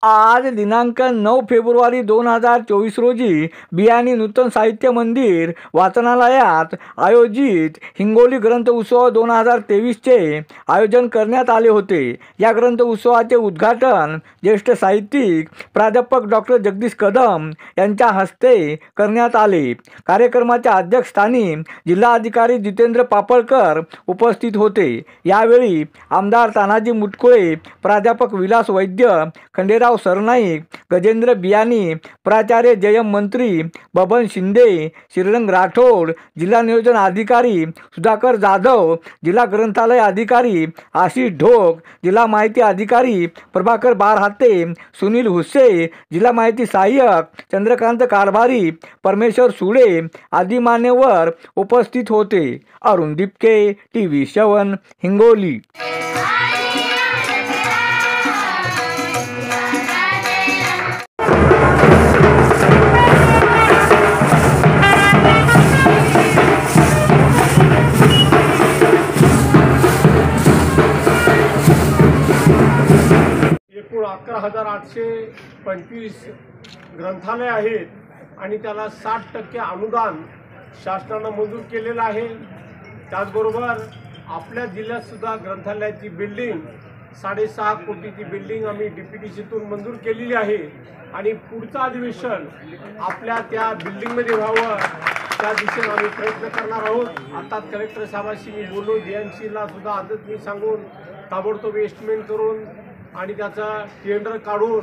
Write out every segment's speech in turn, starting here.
आज दिनांक 9 फेब्रुवारी 2024 रोजी बियाणी नूतन साहित्य मंदिर वाचनालयात आयोजित हिंगोली ग्रंथ उत्सव 2023चे आयोजन करण्यात आले होते। या ग्रंथ उत्सवाचे उद्घाटन ज्येष्ठ साहित्यिक प्राध्यापक डॉक्टर जगदीश कदम यांच्या हस्ते करण्यात आले। कार्यक्रमाच्या अध्यक्षस्थानी जिल्हाधिकारी जितेंद्र पापळकर उपस्थित होते। यावेळी आमदार तानाजी मुटकुळे, प्राध्यापक विलास वैद्य, खंडेराव सरनाईक, गजेंद्र बियाणी, प्राचार्य जयम मंत्री, बबन शिंदे, श्रीरंग राठोड, जिल्हा नियोजन अधिकारी सुधाकर जाधव, जिल्हा ग्रंथालय अधिकारी आशिष ढोक, जिल्हा माहिती अधिकारी प्रभाकर बारहाते, सुनील हुस्से, जिल्हा माहिती सहाय्यक चंद्रकांत कारभारी, परमेश्वर सुळे आदी मान्यवर उपस्थित होते। अरुण दिपके, TV 7 हिंगोली। एकूण 11,825 ग्रंथालय आहेत आणि त्याला 60% अनुदान शासनाने मंजूर केलेलं आहे। त्याचबरोबर आपल्या जिल्ह्यात सुद्धा ग्रंथालयाची बिल्डिंग 6.5 कोटीची बिल्डिंग आम्ही DPTCतून मंजूर केलेली आहे आणि पुढचं अधिवेशन आपल्या त्या बिल्डिंगमध्ये व्हावं त्या दिशेने आम्ही प्रयत्न करणार आहोत। आता कलेक्टर साहेबांशी मी बोललो, DNCला सुद्धा आजच मी सांगून ताबडतोब एस्टिमेट करून आणि त्याचा टेंडर काढून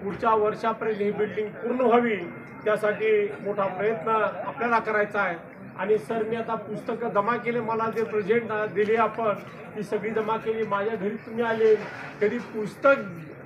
पुढच्या वर्षापर्यंत ही बिल्डिंग पूर्ण व्हावी त्यासाठी मोठा प्रयत्न आपल्याला करायचा आहे। आणि सर, मी आता पुस्तकं जमा केले, मला जे प्रेझेंट दिले आपण ती सगळी जमा केली। माझ्या घरी तुम्ही आले, कधी पुस्तक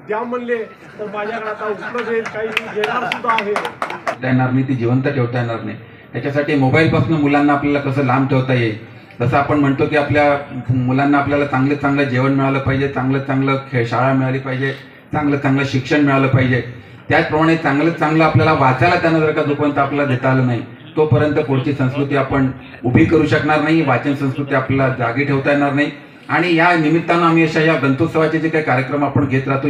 द्या म्हणले तर माझ्याकडे आता उपलब्ध आहे, काही घेणार सुद्धा आहे। येणार नाही, ती जिवंत ठेवता येणार नाही। त्याच्यासाठी मोबाईलपासून मुलांना आपल्याला कसं लांब ठेवता येईल, जसं आपण म्हणतो की आपल्या मुलांना आपल्याला चांगलं जेवण मिळालं पाहिजे, चांगलं शाळा मिळाली पाहिजे, चांगलं शिक्षण मिळालं पाहिजे, त्याचप्रमाणे चांगलं आपल्याला वाचायला त्यांना जर का जोपर्यंत आपल्याला देता आलं नाही तोपर्यंत पुढची संस्कृती आपण उभी करू शकणार नाही, वाचन संस्कृती आपल्याला जागी ठेवता येणार नाही। आणि या निमित्तानं आम्ही अशा या ग्रंथोत्सवाचे जे काही कार्यक्रम आपण घेत राहतो